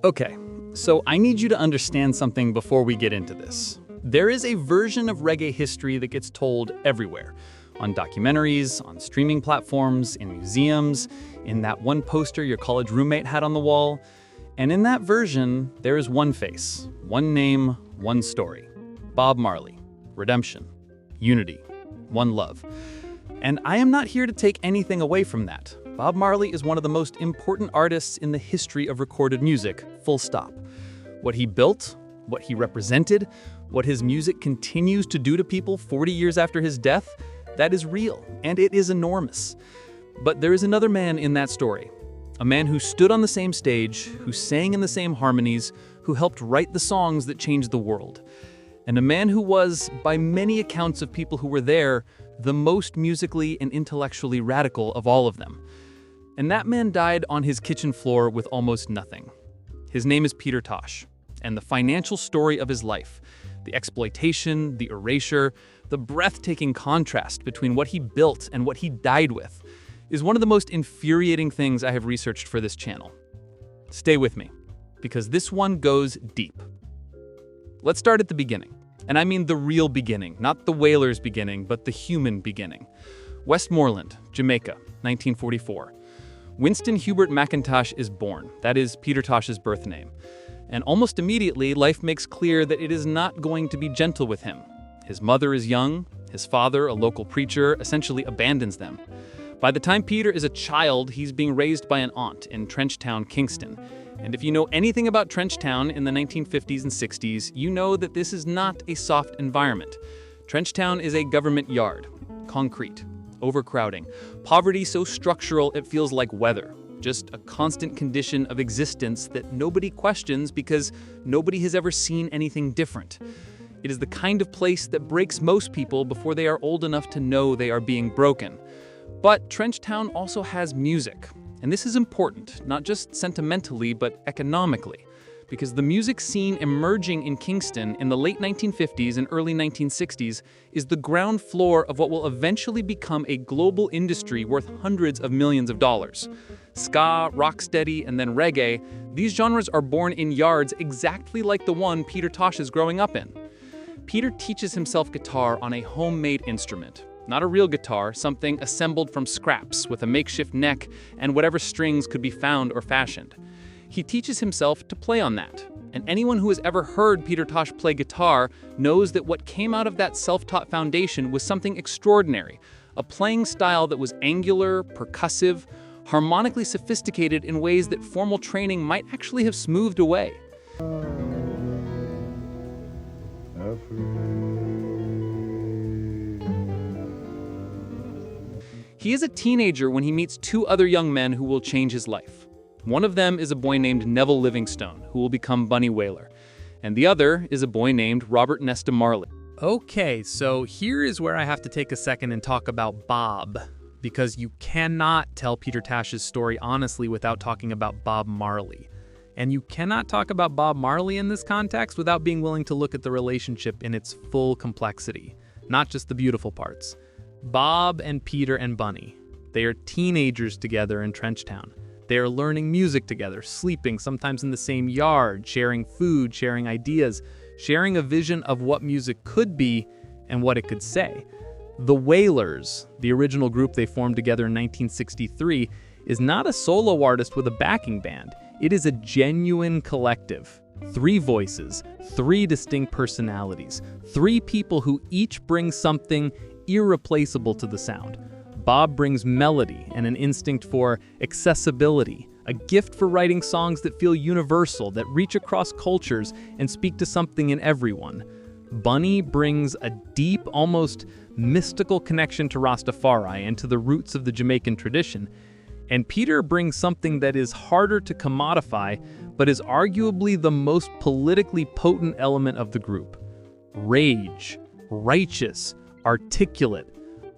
Okay, so I need you to understand something before we get into this. There is a version of reggae history that gets told everywhere. On documentaries, on streaming platforms, in museums, in that one poster your college roommate had on the wall. And in that version, there is one face, one name, one story. Bob Marley. Redemption. Unity. One love. And I am not here to take anything away from that. Bob Marley is one of the most important artists in the history of recorded music, full stop. What he built, what he represented, what his music continues to do to people 40 years after his death, that is real, and it is enormous. But there is another man in that story. A man who stood on the same stage, who sang in the same harmonies, who helped write the songs that changed the world. And a man who was, by many accounts of people who were there, the most musically and intellectually radical of all of them. And that man died on his kitchen floor with almost nothing. His name is Peter Tosh, and the financial story of his life, the exploitation, the erasure, the breathtaking contrast between what he built and what he died with, is one of the most infuriating things I have researched for this channel. Stay with me, because this one goes deep. Let's start at the beginning. And I mean the real beginning, not the Wailers beginning, but the human beginning. Westmoreland, Jamaica, 1944. Winston Hubert McIntosh is born. That is Peter Tosh's birth name. And almost immediately, life makes clear that it is not going to be gentle with him. His mother is young. His father, a local preacher, essentially abandons them. By the time Peter is a child, he's being raised by an aunt in Trenchtown, Kingston. And if you know anything about Trenchtown in the 1950s and 60s, you know that this is not a soft environment. Trenchtown is a government yard. Concrete. Overcrowding. Poverty so structural it feels like weather. Just a constant condition of existence that nobody questions because nobody has ever seen anything different. It is the kind of place that breaks most people before they are old enough to know they are being broken. But Trenchtown also has music. And this is important, not just sentimentally, but economically. Because the music scene emerging in Kingston in the late 1950s and early 1960s is the ground floor of what will eventually become a global industry worth hundreds of millions of dollars. Ska, rocksteady, and then reggae, these genres are born in yards exactly like the one Peter Tosh is growing up in. Peter teaches himself guitar on a homemade instrument. Not a real guitar, something assembled from scraps with a makeshift neck and whatever strings could be found or fashioned. He teaches himself to play on that. And anyone who has ever heard Peter Tosh play guitar knows that what came out of that self-taught foundation was something extraordinary, a playing style that was angular, percussive, harmonically sophisticated in ways that formal training might actually have smoothed away. He is a teenager when he meets two other young men who will change his life. One of them is a boy named Neville Livingstone, who will become Bunny Wailer. And the other is a boy named Robert Nesta Marley. Okay, so here is where I have to take a second and talk about Bob, because you cannot tell Peter Tosh's story honestly without talking about Bob Marley. And you cannot talk about Bob Marley in this context without being willing to look at the relationship in its full complexity, not just the beautiful parts. Bob and Peter and Bunny, they are teenagers together in Trenchtown. They are learning music together, sleeping sometimes in the same yard, sharing food, sharing ideas, sharing a vision of what music could be and what it could say. The Wailers, the original group they formed together in 1963, is not a solo artist with a backing band. It is a genuine collective. 3 voices, 3 distinct personalities, 3 people who each bring something irreplaceable to the sound. Bob brings melody and an instinct for accessibility, a gift for writing songs that feel universal, that reach across cultures and speak to something in everyone. Bunny brings a deep, almost mystical connection to Rastafari and to the roots of the Jamaican tradition. And Peter brings something that is harder to commodify, but is arguably the most politically potent element of the group. Rage, righteous, articulate,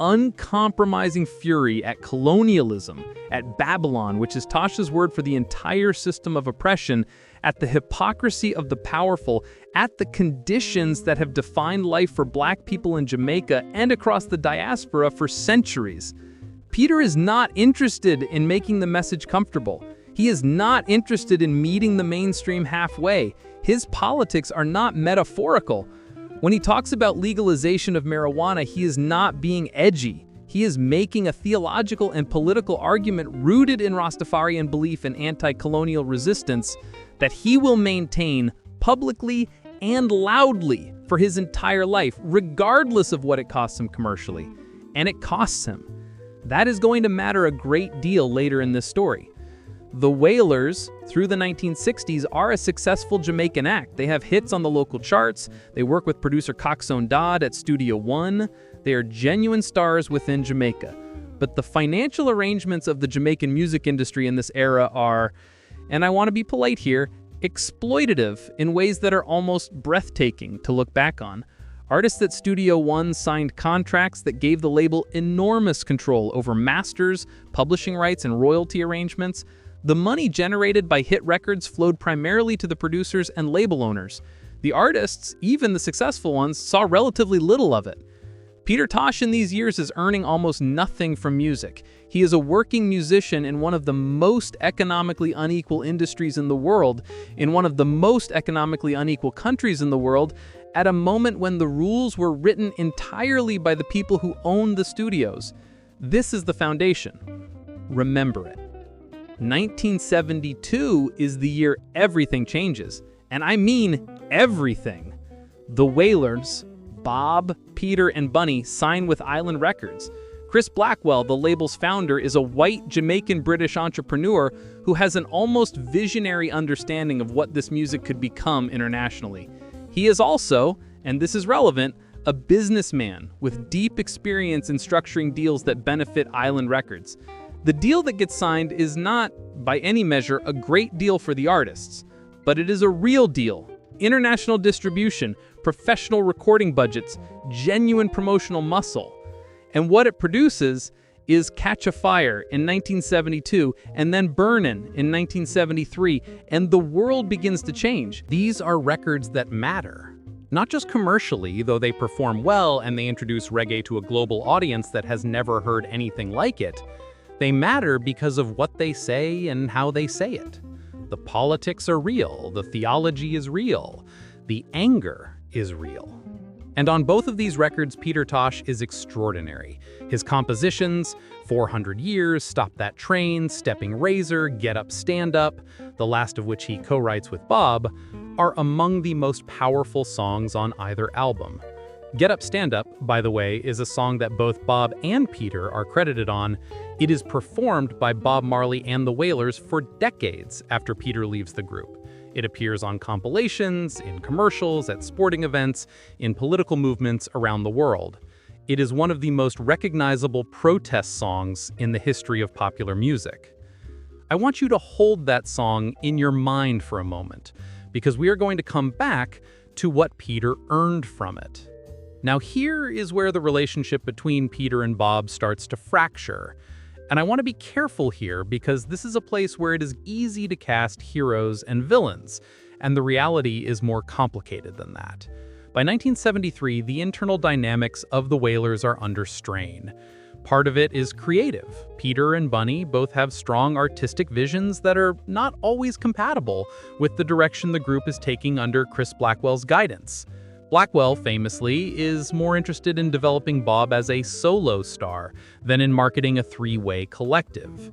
uncompromising fury at colonialism, at Babylon, which is Tosh's word for the entire system of oppression, at the hypocrisy of the powerful, at the conditions that have defined life for Black people in Jamaica and across the diaspora for centuries. Peter is not interested in making the message comfortable. He is not interested in meeting the mainstream halfway. His politics are not metaphorical. When he talks about legalization of marijuana, he is not being edgy. He is making a theological and political argument rooted in Rastafarian belief in anti-colonial resistance that he will maintain publicly and loudly for his entire life, regardless of what it costs him commercially. And it costs him. That is going to matter a great deal later in this story. The Wailers, through the 1960s, are a successful Jamaican act. They have hits on the local charts. They work with producer Coxsone Dodd at Studio One. They are genuine stars within Jamaica. But the financial arrangements of the Jamaican music industry in this era are, and I want to be polite here, exploitative in ways that are almost breathtaking to look back on. Artists at Studio One signed contracts that gave the label enormous control over masters, publishing rights, and royalty arrangements. The money generated by hit records flowed primarily to the producers and label owners. The artists, even the successful ones, saw relatively little of it. Peter Tosh in these years is earning almost nothing from music. He is a working musician in one of the most economically unequal industries in the world, in one of the most economically unequal countries in the world, at a moment when the rules were written entirely by the people who own the studios. This is the foundation. Remember it. 1972 is the year everything changes, and I mean everything. The Wailers, Bob, Peter, and Bunny sign with Island Records. Chris Blackwell, the label's founder, is a white Jamaican-British entrepreneur who has an almost visionary understanding of what this music could become internationally. He is also, and this is relevant, a businessman with deep experience in structuring deals that benefit Island Records. The deal that gets signed is not, by any measure, a great deal for the artists, but it is a real deal. International distribution, professional recording budgets, genuine promotional muscle. And what it produces is Catch a Fire in 1972, and then Burnin' in 1973, and the world begins to change. These are records that matter. Not just commercially, though they perform well and they introduce reggae to a global audience that has never heard anything like it. They matter because of what they say and how they say it. The politics are real, the theology is real, the anger is real. And on both of these records, Peter Tosh is extraordinary. His compositions, 400 Years, Stop That Train, Stepping Razor, Get Up, Stand Up, the last of which he co-writes with Bob, are among the most powerful songs on either album. Get Up, Stand Up, by the way, is a song that both Bob and Peter are credited on. It is performed by Bob Marley and the Wailers for decades after Peter leaves the group. It appears on compilations, in commercials, at sporting events, in political movements around the world. It is one of the most recognizable protest songs in the history of popular music. I want you to hold that song in your mind for a moment, because we are going to come back to what Peter earned from it. Now here is where the relationship between Peter and Bob starts to fracture. And I want to be careful here because this is a place where it is easy to cast heroes and villains, and the reality is more complicated than that. By 1973, the internal dynamics of the Wailers are under strain. Part of it is creative. Peter and Bunny both have strong artistic visions that are not always compatible with the direction the group is taking under Chris Blackwell's guidance. Blackwell, famously, is more interested in developing Bob as a solo star than in marketing a three-way collective.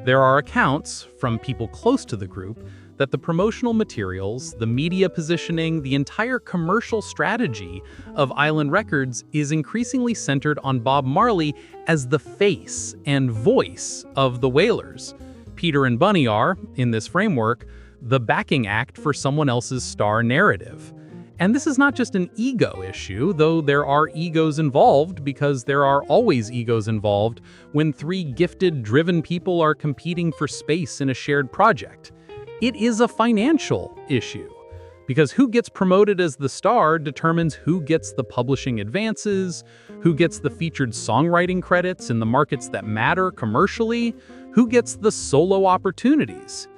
There are accounts, from people close to the group, that the promotional materials, the media positioning, the entire commercial strategy of Island Records is increasingly centered on Bob Marley as the face and voice of the Wailers. Peter and Bunny are, in this framework, the backing act for someone else's star narrative. And this is not just an ego issue, though there are egos involved, because there are always egos involved when three gifted, driven people are competing for space in a shared project. It is a financial issue, because who gets promoted as the star determines who gets the publishing advances, who gets the featured songwriting credits in the markets that matter commercially, who gets the solo opportunities.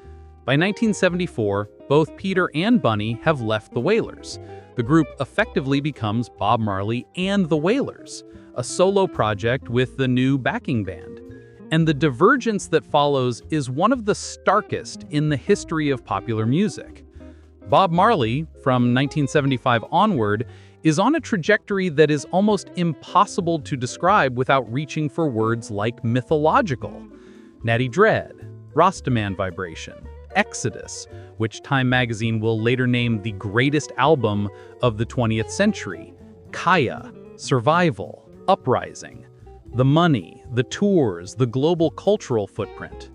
By 1974, both Peter and Bunny have left the Wailers. The group effectively becomes Bob Marley and the Wailers, a solo project with the new backing band. And the divergence that follows is one of the starkest in the history of popular music. Bob Marley, from 1975 onward, is on a trajectory that is almost impossible to describe without reaching for words like mythological. Natty Dread, Rastaman Vibration, Exodus, which Time magazine will later name the greatest album of the 20th century, Kaya, Survival, Uprising, the money, the tours, the global cultural footprint.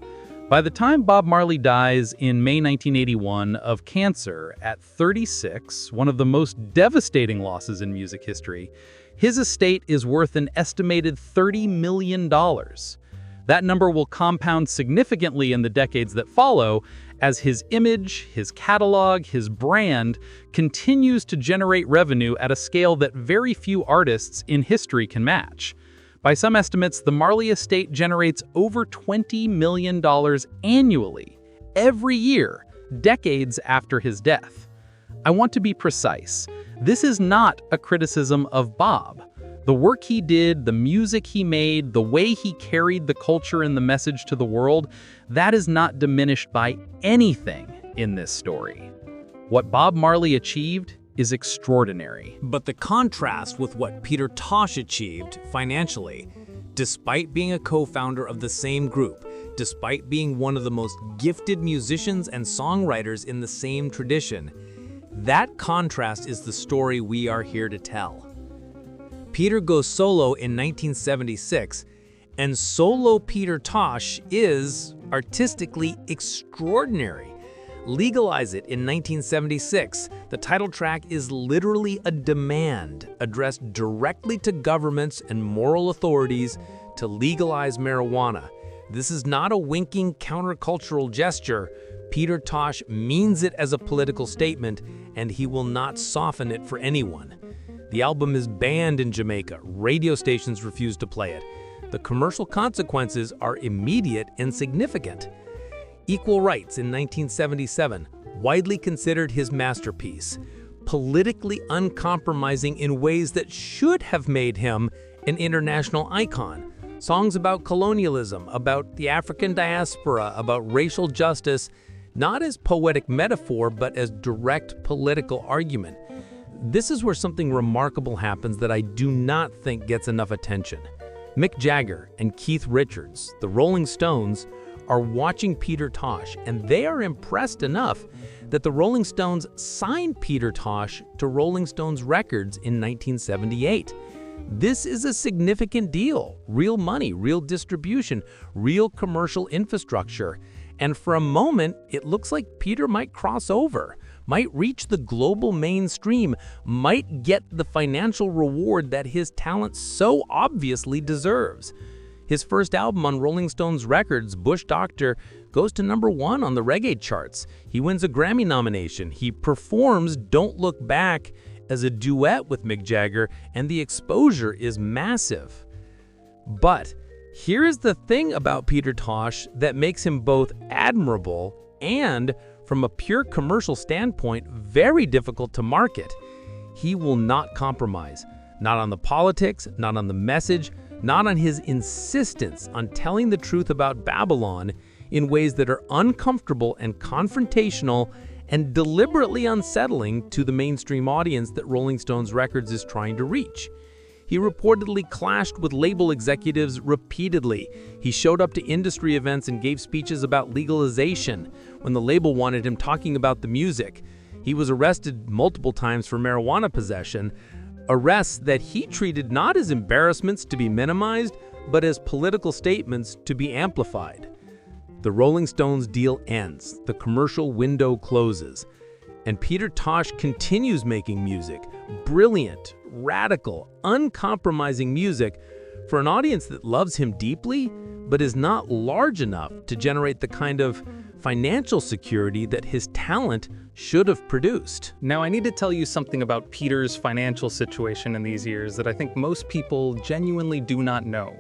By the time Bob Marley dies in May 1981 of cancer at 36, one of the most devastating losses in music history, his estate is worth an estimated $30 million. That number will compound significantly in the decades that follow as his image, his catalog, his brand continues to generate revenue at a scale that very few artists in history can match. By some estimates, the Marley estate generates over $20 million annually, every year, decades after his death. I want to be precise. This is not a criticism of Bob. The work he did, the music he made, the way he carried the culture and the message to the world, that is not diminished by anything in this story. What Bob Marley achieved is extraordinary. But the contrast with what Peter Tosh achieved financially, despite being a co-founder of the same group, despite being one of the most gifted musicians and songwriters in the same tradition, that contrast is the story we are here to tell. Peter goes solo in 1976, and solo Peter Tosh is artistically extraordinary. Legalize It in 1976, the title track is literally a demand addressed directly to governments and moral authorities to legalize marijuana. This is not a winking countercultural gesture. Peter Tosh means it as a political statement, and he will not soften it for anyone. The album is banned in Jamaica. Radio stations refuse to play it. The commercial consequences are immediate and significant. Equal Rights in 1977, widely considered his masterpiece, politically uncompromising in ways that should have made him an international icon. Songs about colonialism, about the African diaspora, about racial justice, not as poetic metaphor, but as direct political argument. This is where something remarkable happens that I do not think gets enough attention. Mick Jagger and Keith Richards, the Rolling Stones, are watching Peter Tosh, and they are impressed enough that the Rolling Stones signed Peter Tosh to Rolling Stones Records in 1978. This is a significant deal. Real money, real distribution, real commercial infrastructure. And for a moment, it looks like Peter might cross over, might reach the global mainstream, might get the financial reward that his talent so obviously deserves. His first album on Rolling Stones Records, Bush Doctor, goes to #1 on the reggae charts. He wins a Grammy nomination. He performs Don't Look Back as a duet with Mick Jagger, and the exposure is massive. But here's the thing about Peter Tosh that makes him both admirable and, from a pure commercial standpoint, very difficult to market. He will not compromise. Not on the politics, not on the message, not on his insistence on telling the truth about Babylon in ways that are uncomfortable and confrontational and deliberately unsettling to the mainstream audience that Rolling Stones Records is trying to reach. He reportedly clashed with label executives repeatedly. He showed up to industry events and gave speeches about legalization when the label wanted him talking about the music. He was arrested multiple times for marijuana possession, arrests that he treated not as embarrassments to be minimized, but as political statements to be amplified. The Rolling Stones deal ends, the commercial window closes, and Peter Tosh continues making music, brilliant, radical, uncompromising music for an audience that loves him deeply, but is not large enough to generate the kind of financial security that his talent should have produced. Now, I need to tell you something about Peter's financial situation in these years that I think most people genuinely do not know.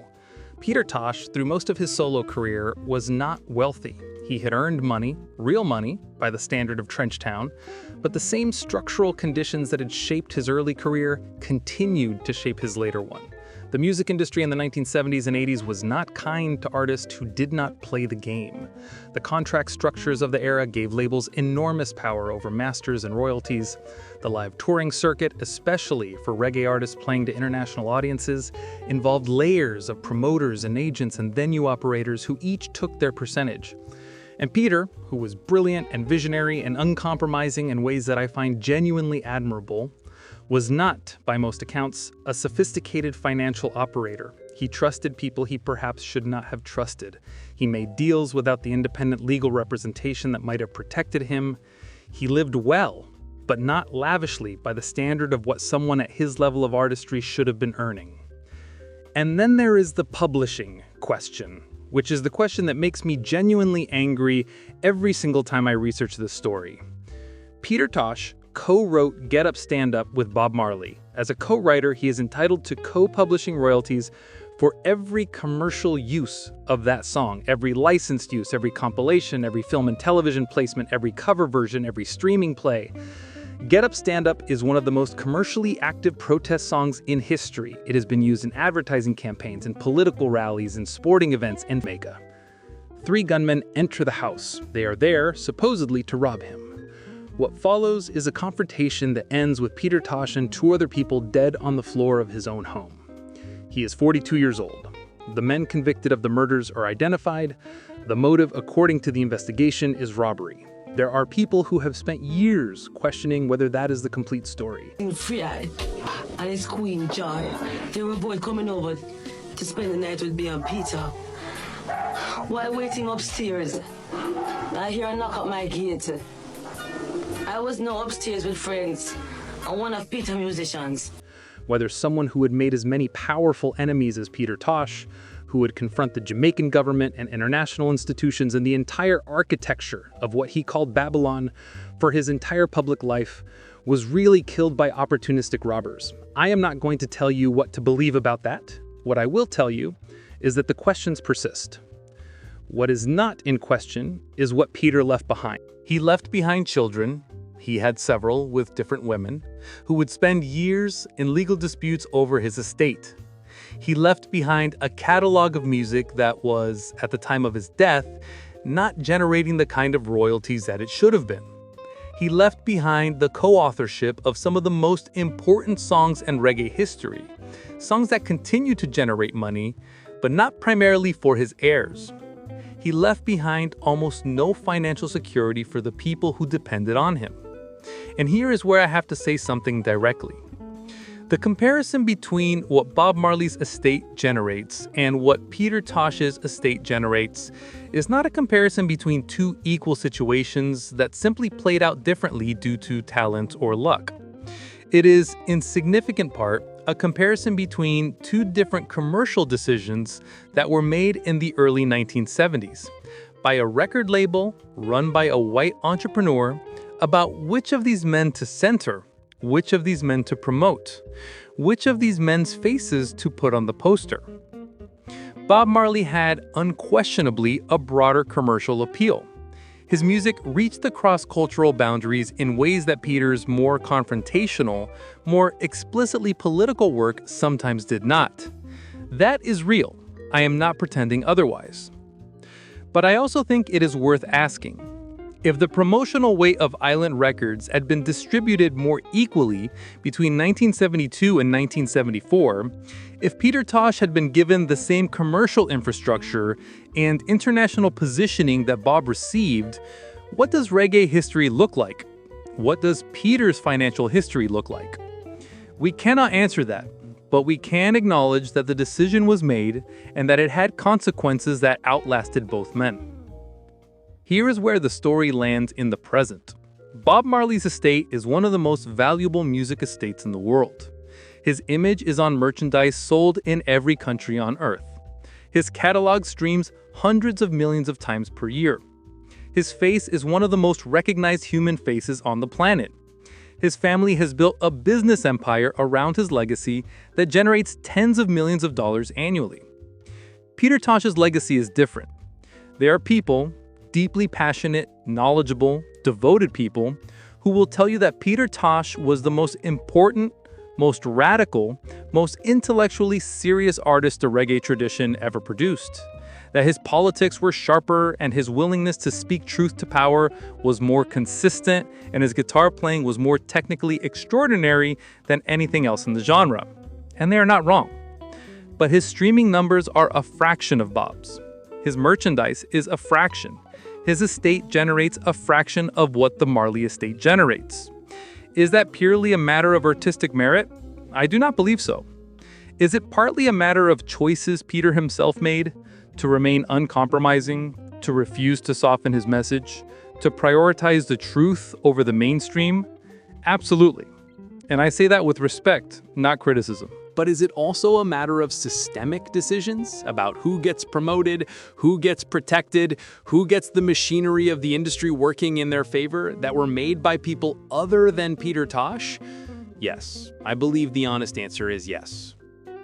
Peter Tosh, through most of his solo career, was not wealthy. He had earned money, real money, by the standard of Trenchtown, but the same structural conditions that had shaped his early career continued to shape his later one. The music industry in the 1970s and 80s was not kind to artists who did not play the game. The contract structures of the era gave labels enormous power over masters and royalties. The live touring circuit, especially for reggae artists playing to international audiences, involved layers of promoters and agents and venue operators who each took their percentage. And Peter, who was brilliant and visionary and uncompromising in ways that I find genuinely admirable, was not, by most accounts, a sophisticated financial operator. He trusted people he perhaps should not have trusted. He made deals without the independent legal representation that might have protected him. He lived well, but not lavishly by the standard of what someone at his level of artistry should have been earning. And then there is the publishing question, which is the question that makes me genuinely angry every single time I research this story. Peter Tosh co-wrote Get Up Stand Up with Bob Marley. As a co-writer, he is entitled to co-publishing royalties for every commercial use of that song, every licensed use, every compilation, every film and television placement, every cover version, every streaming play. Get Up Stand Up is one of the most commercially active protest songs in history. It has been used in advertising campaigns, in political rallies, in sporting events, and mega. 3 gunmen enter the house. They are there, supposedly, to rob him. What follows is a confrontation that ends with Peter Tosh and 2 other people dead on the floor of his own home. He is 42 years old. The men convicted of the murders are identified. The motive, according to the investigation, is robbery. There are people who have spent years questioning whether that is the complete story. Free-eyed and his queen Joy. They were both coming over to spend the night with me and Peter. While waiting upstairs, I hear a knock at my gate. I was now upstairs with friends and one of Peter's musicians. Whether someone who had made as many powerful enemies as Peter Tosh, who would confront the Jamaican government and international institutions and the entire architecture of what he called Babylon for his entire public life, was really killed by opportunistic robbers. I am not going to tell you what to believe about that. What I will tell you is that the questions persist. What is not in question is what Peter left behind. He left behind children. He had several with different women who would spend years in legal disputes over his estate. He left behind a catalog of music that was, at the time of his death, not generating the kind of royalties that it should have been. He left behind the co-authorship of some of the most important songs in reggae history, songs that continue to generate money, but not primarily for his heirs. He left behind almost no financial security for the people who depended on him. And here is where I have to say something directly. The comparison between what Bob Marley's estate generates and what Peter Tosh's estate generates is not a comparison between 2 equal situations that simply played out differently due to talent or luck. It is, in significant part, a comparison between 2 different commercial decisions that were made in the early 1970s by a record label run by a white entrepreneur about which of these men to center, which of these men to promote, which of these men's faces to put on the poster. Bob Marley had unquestionably a broader commercial appeal. His music reached the cross-cultural boundaries in ways that Peter's more confrontational, more explicitly political work sometimes did not. That is real. I am not pretending otherwise. But I also think it is worth asking, if the promotional weight of Island Records had been distributed more equally between 1972 and 1974, if Peter Tosh had been given the same commercial infrastructure and international positioning that Bob received, what does reggae history look like? What does Peter's financial history look like? We cannot answer that, but we can acknowledge that the decision was made and that it had consequences that outlasted both men. Here is where the story lands in the present. Bob Marley's estate is one of the most valuable music estates in the world. His image is on merchandise sold in every country on Earth. His catalog streams hundreds of millions of times per year. His face is one of the most recognized human faces on the planet. His family has built a business empire around his legacy that generates tens of millions of dollars annually. Peter Tosh's legacy is different. There are people, deeply passionate, knowledgeable, devoted people, who will tell you that Peter Tosh was the most important, most radical, most intellectually serious artist the reggae tradition ever produced. That his politics were sharper and his willingness to speak truth to power was more consistent and his guitar playing was more technically extraordinary than anything else in the genre. And they are not wrong. But his streaming numbers are a fraction of Bob's. His merchandise is a fraction. His estate generates a fraction of what the Marley estate generates. Is that purely a matter of artistic merit? I do not believe so. Is it partly a matter of choices Peter himself made? To remain uncompromising, to refuse to soften his message, to prioritize the truth over the mainstream? Absolutely. And I say that with respect, not criticism. But is it also a matter of systemic decisions about who gets promoted, who gets protected, who gets the machinery of the industry working in their favor that were made by people other than Peter Tosh? Yes, I believe the honest answer is yes.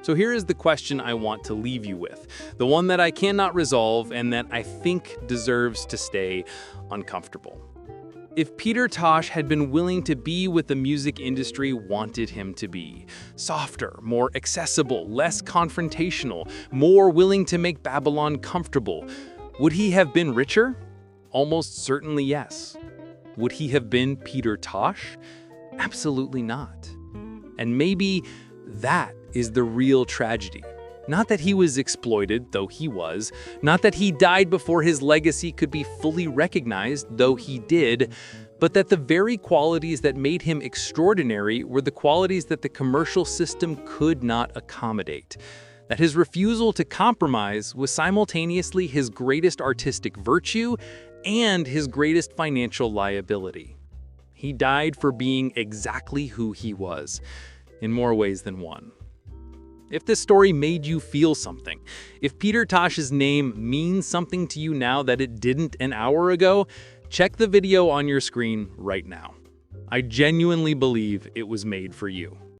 So here is the question I want to leave you with, the one that I cannot resolve and that I think deserves to stay uncomfortable. If Peter Tosh had been willing to be what the music industry wanted him to be, softer, more accessible, less confrontational, more willing to make Babylon comfortable, would he have been richer? Almost certainly yes. Would he have been Peter Tosh? Absolutely not. And maybe that is the real tragedy. Not that he was exploited, though he was. Not that he died before his legacy could be fully recognized, though he did. But that the very qualities that made him extraordinary were the qualities that the commercial system could not accommodate. That his refusal to compromise was simultaneously his greatest artistic virtue and his greatest financial liability. He died for being exactly who he was, in more ways than one. If this story made you feel something, if Peter Tosh's name means something to you now that it didn't an hour ago, check the video on your screen right now. I genuinely believe it was made for you.